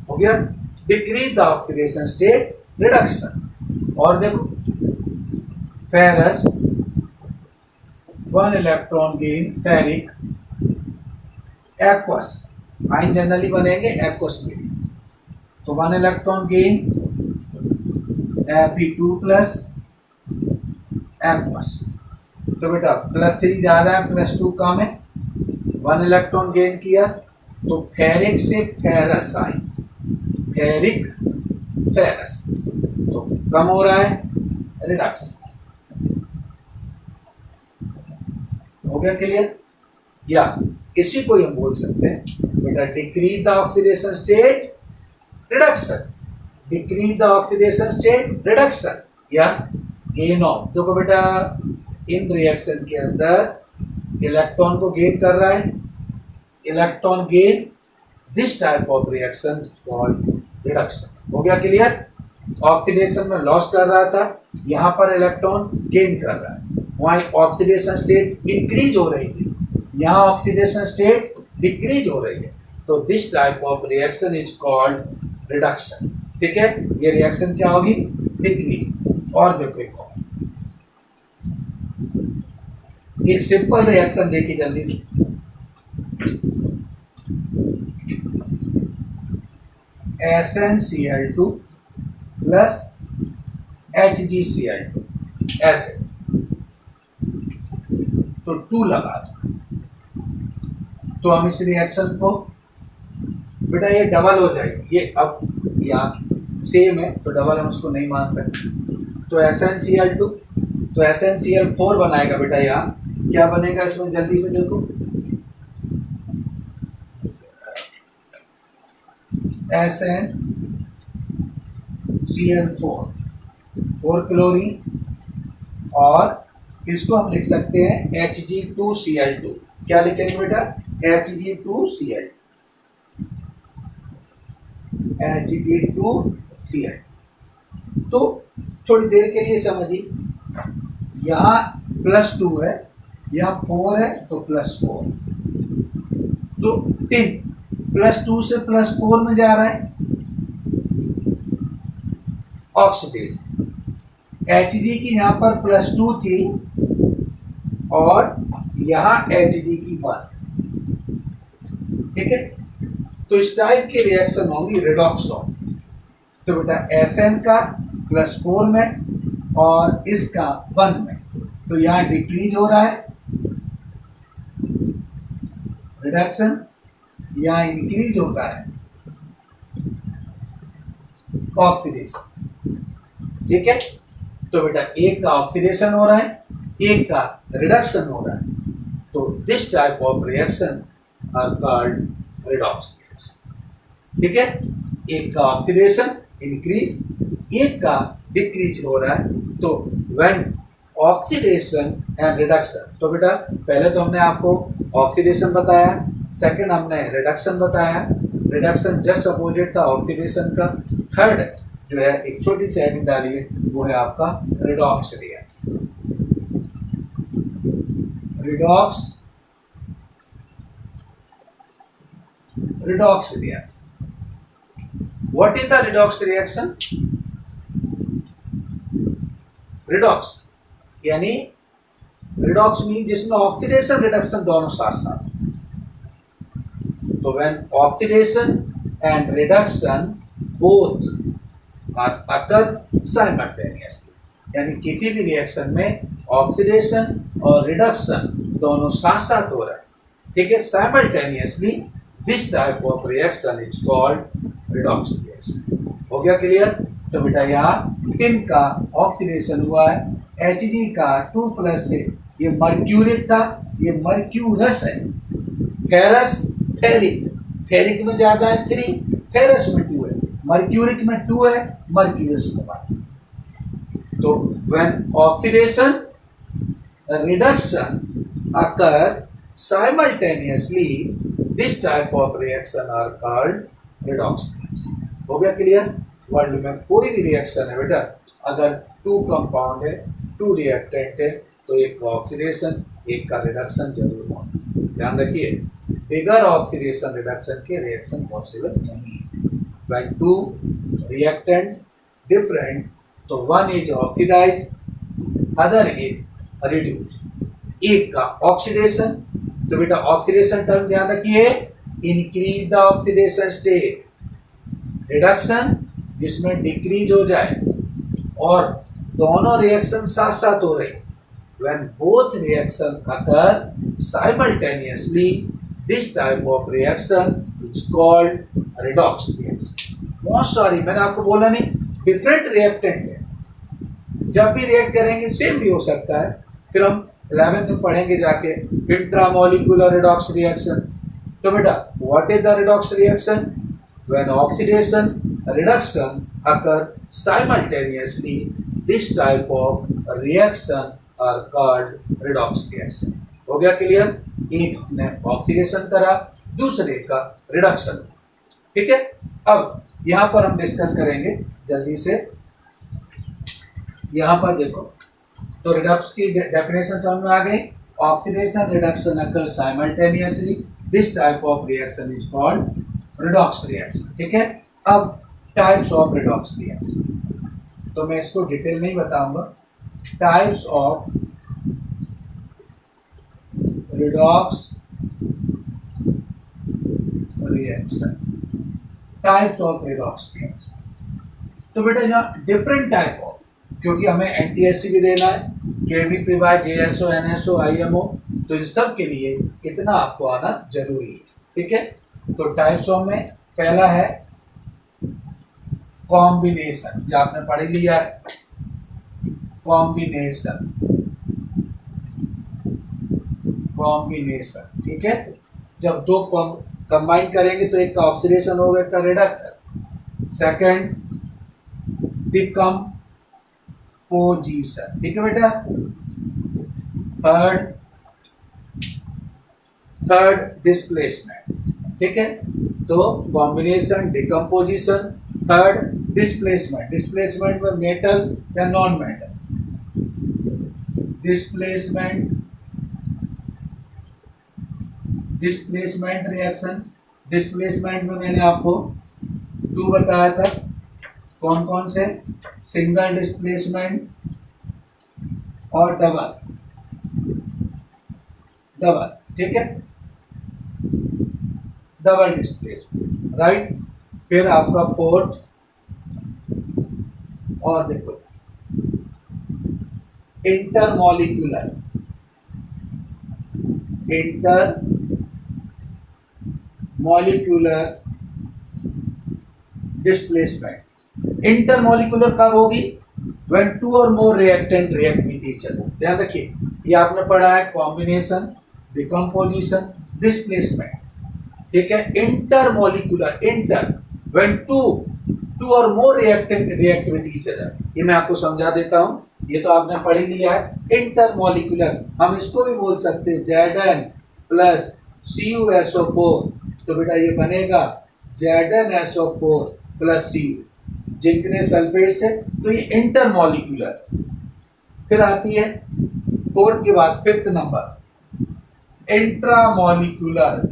हो गया, decrease the oxidation state, reduction. और देखो, ferrous 1 electron gain, ferric, aqueous, आइन जनरली बनेंगे एक्वस में, तो 1 इलेक्ट्रॉन गेन, Fe2+, एक्वस, तो बेटा +3 ज़्यादा है, +2 कम है, 1 इलेक्ट्रॉन गेन किया, तो फेरिक से फेरस आई, फेरिक फेरस, तो कम हो रहा है, रिडक्शन, हो गया क्लियर। या इसी को हम बोल सकते हैं बेटा, decrease the oxidation state, reduction, decrease the oxidation state, reduction, या गेन ऑफ। देखो बेटा, इन रिएक्शन के अंदर इलेक्ट्रॉन को गेन कर रहा है, electron gain, this type of reaction called reduction. हो गया क्लियर। ऑक्सीडेशन में लॉस कर रहा था, यहाँ पर इलेक्ट्रॉन गेन कर रहा है, वहाँ ऑक्सीडेशन स्टेट इंक्रीज हो रही थी, यहाँ ऑक्सीडेशन स्टेट डिक्रीज हो रही है, तो this type of reaction is called reduction, ठीक है। ये रिएक्शन क्या होगी, डिक्रीज। और देखो एक सिंपल रिएक्शन देखिए जल्दी से, SnCl2 प्लस HgCl2 ऐसे, तो 2 लगा दो। तो हम इस रिएक्शन को, बेटा ये डबल हो जाएगी, ये अब यहाँ सेम है तो डबल हम उसको नहीं मान सकते। तो SnCl2, तो SnCl4 बनाएगा बेटा। यहाँ क्या बनेगा इसमें, जल्दी से देखो, SnCl4, 4 क्लोरीन, और इसको हम लिख सकते हैं Hg2Cl2। क्या लिखेंगे बेटा, Hg2Cl, Hg2Cl। तो थोड़ी देर के लिए समझिए, यहाँ +2 है, यहाँ 4 है तो +4, तो 10 +2 से +4 में जा रहा है ऑक्सीडेशन। Hg की यहाँ पर +2 थी और यहाँ Hg की 1, ठीक है। तो इस टाइप की रिएक्शन होंगी रिडॉक्स होंगी। तो बेटा Sn का +4 में और इसका 1 में, तो यहाँ डिक्रीज हो रहा है रिडक्शन, यहाँ इंक्रीज हो रहा है ऑक्सीडेशन, ठीक है। तो बेटा एक का ऑक्सीडेशन हो रहा है, एक का रिडक्शन हो रहा है, तो this type of reaction are called redox reaction, ठीक है। एक का ऑक्सीडेशन इंक्रीज, एक का डिक्रीज हो रहा है, तो व्हेन ऑक्सीडेशन एंड रिडक्शन। तो बेटा पहले तो हमने आपको ऑक्सीडेशन बताया, सेकंड हमने रिडक्शन बताया, रिडक्शन जस्ट अपोजिट था ऑक्सीडेशन का, थर्ड जो है एक छोटी सी हेडिंग डालिए, वो है आपका redox reaction. Redox reaction, what is the redox reaction? Redox यानी रिडॉक्स मीन जिसमें ऑक्सीडेशन रिडक्शन दोनों साथ साथ। तो when oxidation and reduction both are occur simultaneously, यानी किसी भी रिएक्शन में ऑक्सीडेशन और रिडक्शन दोनों साथ साथ हो रहा है, ठीक है, simultaneously, this type of reaction is called redox reaction. हो गया क्लियर? तो बेटा यहाँ 10 का ऑक्सीडेशन हुआ है, Hg का 2+ से, ये मर्क्यूरिक था, ये मर्क्यूरस है, फेरस फेरिक, फेरिक में ज्यादा है 3, फेरस में 2 है, मर्क्यूरिक में 2 है, मर्क्यूरस में 1। तो when oxidation reduction occur simultaneously, this type of reaction are called redox reaction. हो गया क्लियर? वर्ल्ड में कोई भी रिएक्शन है बेटा, अगर 2 कंपाउंड है, 2 रिएक्टेंट है, तो एक का ऑक्सीडेशन एक का रिडक्शन जरूर होना। ध्यान रखिए, बिगर ऑक्सीडेशन रिडक्शन के रिएक्शन पॉसिबल नहीं है। व्हेन 2 रिएक्टेंट डिफरेंट, तो 1 is oxidise, other is reduce. एक का ऑक्सीडेशन, तो बेटा ऑक्सीडेशन टर्म ध्यान रखिए, increase the oxidation state, reduction जिसमें डिक्रीज हो जाए, और दोनों रिएक्शन साथ साथ हो रही। When both reaction occur simultaneously, this type of reaction is called redox reaction. बहुत सारी, मैंने आपको बोला नहीं, डिफरेंट रिएक्टेंट है, जब भी रिएक्ट करेंगे सेम भी हो सकता है। फिर हम 11th में पढ़ेंगे जाके इंट्रामोलिकुलर रिडॉक्स रिएक्शन। तो बेटा what is the redox reaction? When oxidation reduction occur simultaneously, this type of reaction are called redox reaction। हो गया क्लियर? एक ने ऑक्सीडेशन करा, दूसरे का रिडक्शन, ठीक है। अब यहाँ पर हम डिस्कस करेंगे जल्दी से। यहाँ पर देखो, तो रिडक्स की डेफिनेशन समझ में आ गई। Oxidation reduction occur simultaneously, this type of reaction is called redox reaction, ठीक है। अब टाइप्स ऑफ रिडॉक्स रिएक्शन, तो मैं इसको डिटेल नहीं बताऊंगा। Types of redox reaction, types of redox reaction. तो बेटा यहाँ डिफरेंट टाइप ऑफ, क्योंकि हमें एनटीएससी भी देना है, केवीपीवाई, जेएसओ, एनएसओ, आईएमओ, तो इन सब के लिए इतना आपको आना जरूरी है। ठीक है, तो टाइप्स ऑफ में पहला है कॉम्बिनेशन, जो आपने पढ़ लिया है, कॉम्बिनेशन, कॉम्बिनेशन। ठीक है, जब दो कंबाइन करेंगे तो एक का ऑक्सीडेशन होगा, एक का रिडक्शन। Second decomposition. ठीक है बेटा, थर्ड डिस्प्लेसमेंट। ठीक है, तो combination, decomposition, third displacement. Displacement में मेटल या non metal, displacement reaction. Displacement में मैंने आपको 2 बताया था, कौन कौन से, सिंगल डिस्प्लेसमेंट और डबल। ठीक है, डबल डिस्प्लेसमेंट, राइट। फिर आपका फोर्थ, और देखो इंटरमॉलिक्यूलर डिस्प्लेसमेंट। इंटरमॉलिक्यूलर कब होगी? व्हेन 2 और more reactant react with each other. ध्यान रखिए, ये आपने पढ़ा है कॉम्बिनेशन, डिकम्पोजिशन, डिस्प्लेसमेंट। ठीक है, इंटरमॉलिक्यूलर, इंटर, व्हेन टू और more reactant react with each other. ये मैं आपको समझा देता हूं, ये तो आपने पढ़ ही लिया है। इंटरमॉलिक्यूलर हम इसको भी बोल सकते हैं Zn प्लस CuSO4, तो बेटा ये बनेगा ZnSO4 प्लस Cu, जिंकने सल्फेट से, तो ये इंटरमॉलिक्यूलर। फिर आती है फोर्थ के बाद fifth number, intramolecular,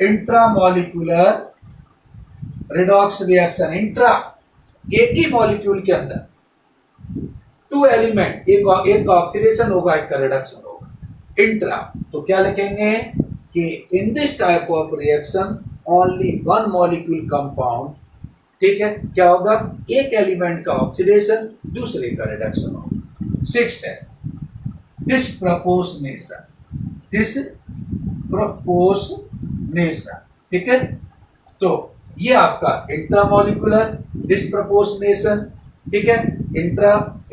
intramolecular redox reaction. Intra, एक ही मॉलिक्यूल के अंदर 2 एलिमेंट, एक का ऑक्सीडेशन होगा, एक का रिडक्शन होगा। इंट्रा, तो क्या लिखेंगे कि in this type of reaction only 1 molecule compound. ठीक है, क्या होगा? एक एलिमेंट का ऑक्सीडेशन, दूसरे का रिडक्शन होगा। 6 है डिस्प्रपोर्शनेशन, ठीक है, तो ये आपका इंट्रामॉलिक्यूलर डिस्प्रपोर्शनेशन, ठीक है,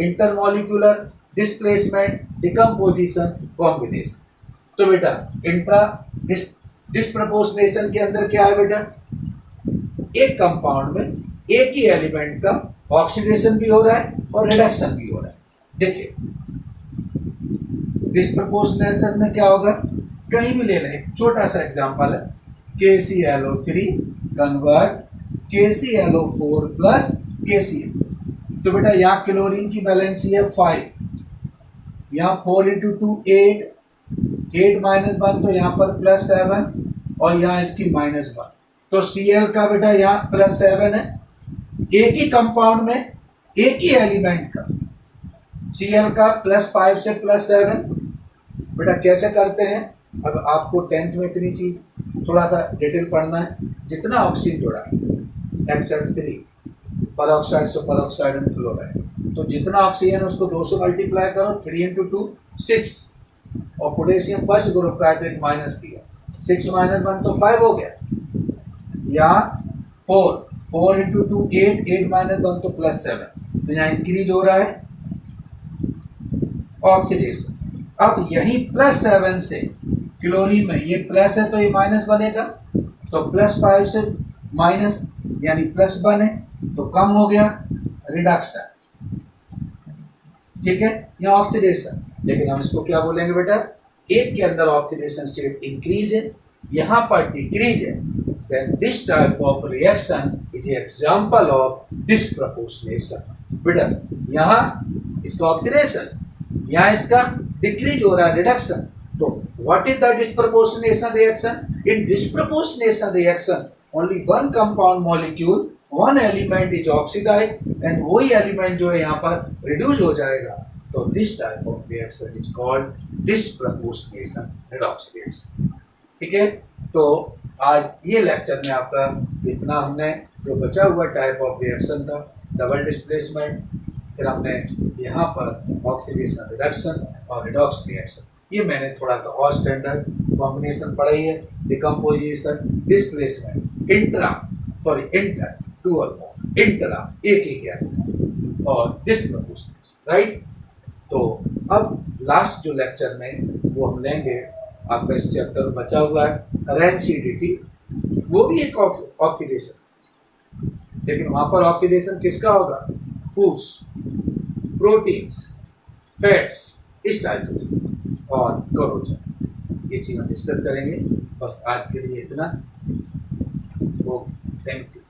इंटरमॉलिक्यूलर डिस्प्लेसमेंट, डिकम्पोजिशन, कॉम्बिनेशन। तो बेटा इंट्रा डिस्प्रपोर्शनेशन के अंदर क्या है बेटा? एक कंपाउंड में एक ही एलिमेंट का ऑक्सीडेशन भी हो रहा है और रिडक्शन भी हो रहा है। देखिए डिस्प्रपोर्शनेशन में क्या होगा, कहीं भी ले लें, छोटा सा एग्जांपल है, KClO3 convert KClO4 plus KCl। तो बेटा यहाँ क्लोरीन की वैलेंसी है 5, यहाँ 4 इंटू 2 8, 8 माइनस 1 तो यहाँ पर +7 और यहाँ इसकी -1, तो Cl का बेटा यहाँ +7 है। एक ही कंपाउंड में एक ही एलिमेंट का Cl का +5 से +7। बेटा कैसे करते हैं? अब आपको 10th में इतनी चीज थोड़ा सा डिटेल पढ़ना है, जितना ऑक्सीजन जुड़ा है X3 परऑक्साइड से परऑक्साइड एंड फ्लोराइड, तो जितना ऑक्सीजन उसको 2 से मल्टीप्लाई करो, 3 इंटू 2 6, और पोटेशियम फर्स्ट ग्रुप का है तो एक माइनस किया, 6 माइनस 1 तो 5 हो गया, या 4 इंटू 2 8, 8 माइनस 1 तो +7, तो यहाँ इंक्रीज हो रहा है ऑक्सीडेशन। अब यही +7 से क्लोरीन में ये प्लस है तो ये माइनस बनेगा, तो +5 से माइनस यानी +1 है तो कम हो गया, रिडक्शन। ठीक है, यहाँ ऑक्सीडेशन, लेकिन हम इसको क्या बोलेंगे बेटा? एक के अंदर ऑक्सीडेशन स्टेट इंक्रीज है, यहाँ पर डिक्रीज है, then this type of reaction is an example of disproportionation। बेटा यहाँ इसका ऑक्सीडेशन, यहाँ इसका डिक्रीज हो रहा है, रिडक्शन। तो what is the disproportionation reaction? In disproportionation reaction only one compound molecule, one element is oxidized and वही एलिमेंट जो है यहाँ पर रिड्यूस हो जाएगा, तो this type of reaction is called disproportionation redox reaction। ठीक है, तो आज ये लेक्चर में आपका इतना, हमने जो बचा हुआ टाइप ऑफ रिएक्शन था, डबल डिस्प्लेसमेंट, फिर हमने यहाँ पर ऑक्सीडेशन रिडक्शन और रिडॉक्स रिएक्शन, ये मैंने थोड़ा सा और स्टैंडर्ड कॉम्बिनेशन पढ़ाई है। Decomposition, displacement, intra inter two और मोर, इंट्रा एक ही गैप और डिस्ट्रीब्यूशन, राइट। तो अब लास्ट जो लेक्चर में वो हम लेंगे, आपका इस चैप्टर में बचा हुआ है रेंसिडिटी, वो भी एक ऑक्सीडेशन, लेकिन वहां पर ऑक्सीडेशन किसका होगा? फूड्स, प्रोटीन्स, फैट्स, इस टाइप की चीज, और क्लोरोजन, ये चीज हम डिस्कस करेंगे। बस आज के लिए इतना। Thank you.